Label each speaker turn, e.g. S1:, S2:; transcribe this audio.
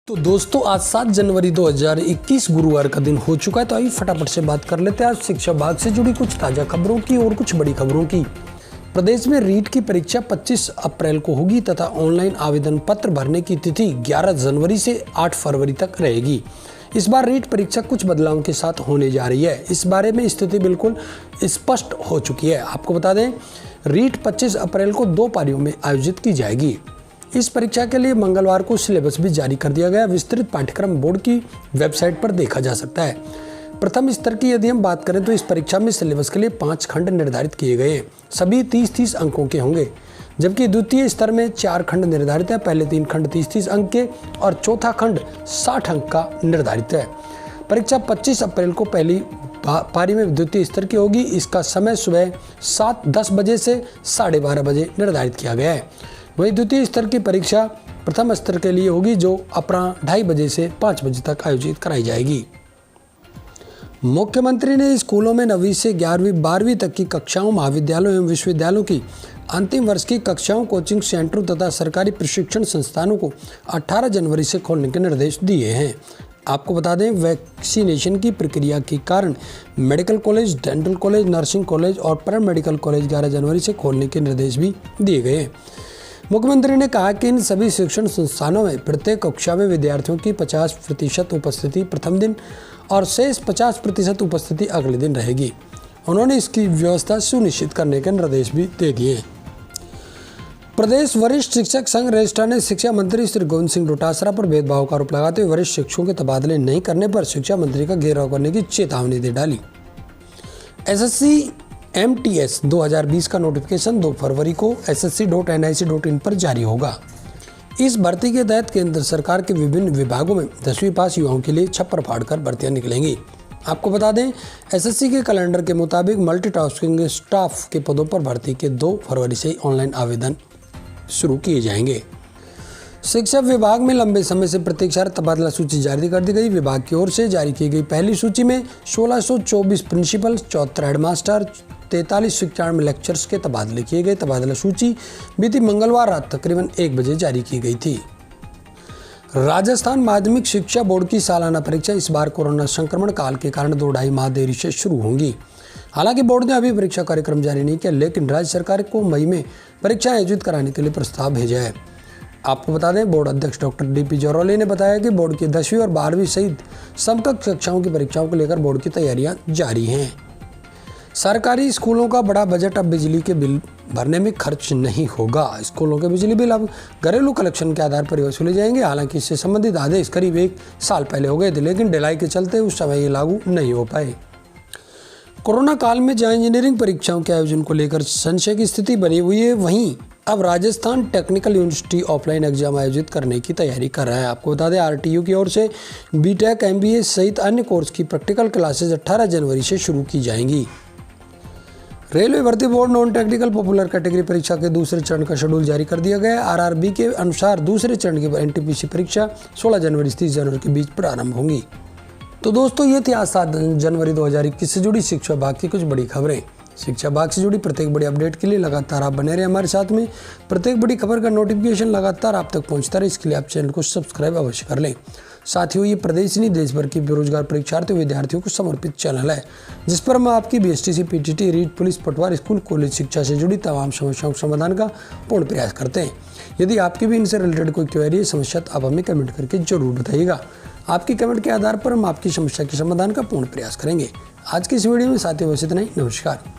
S1: तो दोस्तों आज 7 जनवरी 2021 गुरुवार का दिन हो चुका है। तो आइए फटाफट से बात कर लेते हैं आज शिक्षा विभाग से जुड़ी कुछ ताज़ा खबरों की और कुछ बड़ी खबरों की। प्रदेश में रीट की परीक्षा 25 अप्रैल को होगी तथा ऑनलाइन आवेदन पत्र भरने की तिथि 11 जनवरी से 8 फरवरी तक रहेगी। इस बार रीट परीक्षा कुछ बदलावों के साथ होने जा रही है। इस बारे में स्थिति बिल्कुल स्पष्ट हो चुकी है। आपको बता दें रीट 25 अप्रैल को 2 पारियों में आयोजित की जाएगी। इस परीक्षा के लिए मंगलवार को सिलेबस भी जारी कर दिया गया। विस्तृत पाठ्यक्रम बोर्ड की वेबसाइट पर देखा जा सकता है। प्रथम स्तर की यदि हम बात करें तो इस परीक्षा में सिलेबस के लिए 5 खंड निर्धारित किए गए हैं। सभी 30-30 अंकों के होंगे, जबकि द्वितीय स्तर में 4 खंड निर्धारित है। पहले 3 खंड 30-30 अंक के और चौथा खंड 60 अंक का निर्धारित है। परीक्षा 25 अप्रैल को पहली पारी में द्वितीय स्तर की होगी। इसका समय सुबह 7:10 बजे से 12:30 बजे निर्धारित किया गया है। वही द्वितीय स्तर की परीक्षा प्रथम स्तर के लिए होगी, जो अपराह्न 2:30 बजे से 5 बजे तक आयोजित कराई जाएगी। मुख्यमंत्री ने स्कूलों में 9वीं से 11वीं 12वीं तक की कक्षाओं, महाविद्यालयों एवं विश्वविद्यालयों की अंतिम वर्ष की कक्षाओं, कोचिंग सेंटरों तथा सरकारी प्रशिक्षण संस्थानों को 18 जनवरी से खोलने के निर्देश दिए हैं। आपको बता दें वैक्सीनेशन की प्रक्रिया के कारण medical college, dental college, nursing college और पैरामेडिकल कॉलेज 11 जनवरी से खोलने के निर्देश भी दिए गए हैं। मुख्यमंत्री ने कहा कि इन सभी शिक्षण संस्थानों में प्रत्येक कक्षा में विद्यार्थियों की 50% उपस्थिति प्रथम दिन और शेष 50% उपस्थिति अगले दिन रहेगी। उन्होंने इसकी व्यवस्था सुनिश्चित करने के निर्देश भी दे दिए। प्रदेश वरिष्ठ शिक्षक संघ रजिस्ट्रार ने शिक्षा मंत्री श्री गोविंद सिंह डोटासरा पर भेदभाव का आरोप लगाते हुए वरिष्ठ शिक्षकों के तबादले नहीं करने पर शिक्षा मंत्री का घेराव करने की चेतावनी दे डाली। एसएससी MTS 2020 का नोटिफिकेशन 2 फरवरी को ssc.nic.in पर जारी होगा। इस भर्ती के तहत केंद्र सरकार के विभिन्न विभागों में 10वीं पास युवाओं के लिए छप्पर फाड़कर भर्तियां निकलेंगी। आपको बता दें एसएससी के कैलेंडर के मुताबिक मल्टीटास्किंग स्टाफ के पदों पर भर्ती के 2 फरवरी से ऑनलाइन आवेदन शुरू किए जाएंगे। शिक्षा विभाग में लंबे समय से प्रतीक्षारत तबादला सूची जारी कर दी गई। विभाग की ओर से जारी की गई पहली सूची में 1624 प्रिंसिपल, 74 हेडमास्टर, 43 शिक्षण में लेक्चर्स के तबादले किए गए। तबादला सूची बीती मंगलवार रात तकरीबन 1 बजे जारी की गई थी। राजस्थान माध्यमिक शिक्षा बोर्ड की सालाना परीक्षा इस बार कोरोना संक्रमण काल के कारण 2-2.5 माह देरी से शुरू होंगी। हालांकि बोर्ड ने अभी परीक्षा कार्यक्रम जारी नहीं किया, लेकिन राज्य सरकार को मई में परीक्षा आयोजित कराने के लिए प्रस्ताव भेजा है। आपको बता दें बोर्ड अध्यक्ष डॉक्टर DP जरौली ने बताया कि बोर्ड की 10वीं और 12वीं सहित समकक्ष कक्षाओं की परीक्षाओं को लेकर बोर्ड की तैयारियां जारी हैं। सरकारी स्कूलों का बड़ा बजट अब बिजली के बिल भरने में खर्च नहीं होगा। स्कूलों के बिजली बिल अब घरेलू कलेक्शन के आधार पर वसूले जाएंगे। हालांकि इससे संबंधित आदेश करीब 1 साल पहले हो गए थे, लेकिन ढिलाई के चलते उस समय ये लागू नहीं हो पाए। कोरोना काल में जहां इंजीनियरिंग परीक्षाओं के आयोजन को लेकर संशय की स्थिति बनी हुई है, वहीं अब Rajasthan technical university offline exam आयोजित करने की तैयारी कर रहा है। आपको बता दें RTU की ओर से BTech, MBA सहित अन्य कोर्स की प्रैक्टिकल क्लासेज 18 जनवरी से शुरू की जाएंगी। रेलवे भर्ती board non technical popular category परीक्षा के दूसरे चरण का शेड्यूल जारी कर दिया गया है। RRB के अनुसार दूसरे चरण की NTPC परीक्षा 16 जनवरी से 30 जनवरी के बीच प्रारंभ होंगी। तो दोस्तों ये थी आज 7 जनवरी 2021 से जुड़ी शिक्षा विभाग की कुछ बड़ी खबरें। शिक्षा विभाग से जुड़ी प्रत्येक बड़ी अपडेट के लिए लगातार आप बने रहे हमारे साथ में। प्रत्येक बड़ी खबर का नोटिफिकेशन लगातार आप तक पहुंचता रहे, इसके लिए आप चैनल को सब्सक्राइब अवश्य कर लें। साथ ही ये प्रदेश नहीं देश भर की बेरोजगार परीक्षार्थियों विद्यार्थियों को समर्पित चैनल है, जिस पर हम आपकी BSTC, PTT, रीट, पुलिस, पटवार, स्कूल, कॉलेज शिक्षा से जुड़ी तमाम समस्याओं के समाधान का पूर्ण प्रयास करते हैं। यदि आपकी भी इनसे रिलेटेड कोई क्वेरी है, समस्या, तो आप हमें कमेंट करके जरूर बताइएगा। आपकी कमेंट के आधार पर हम आपकी समस्या के समाधान का पूर्ण प्रयास करेंगे। आज की इस वीडियो में साथियों बस इतना ही। नमस्कार।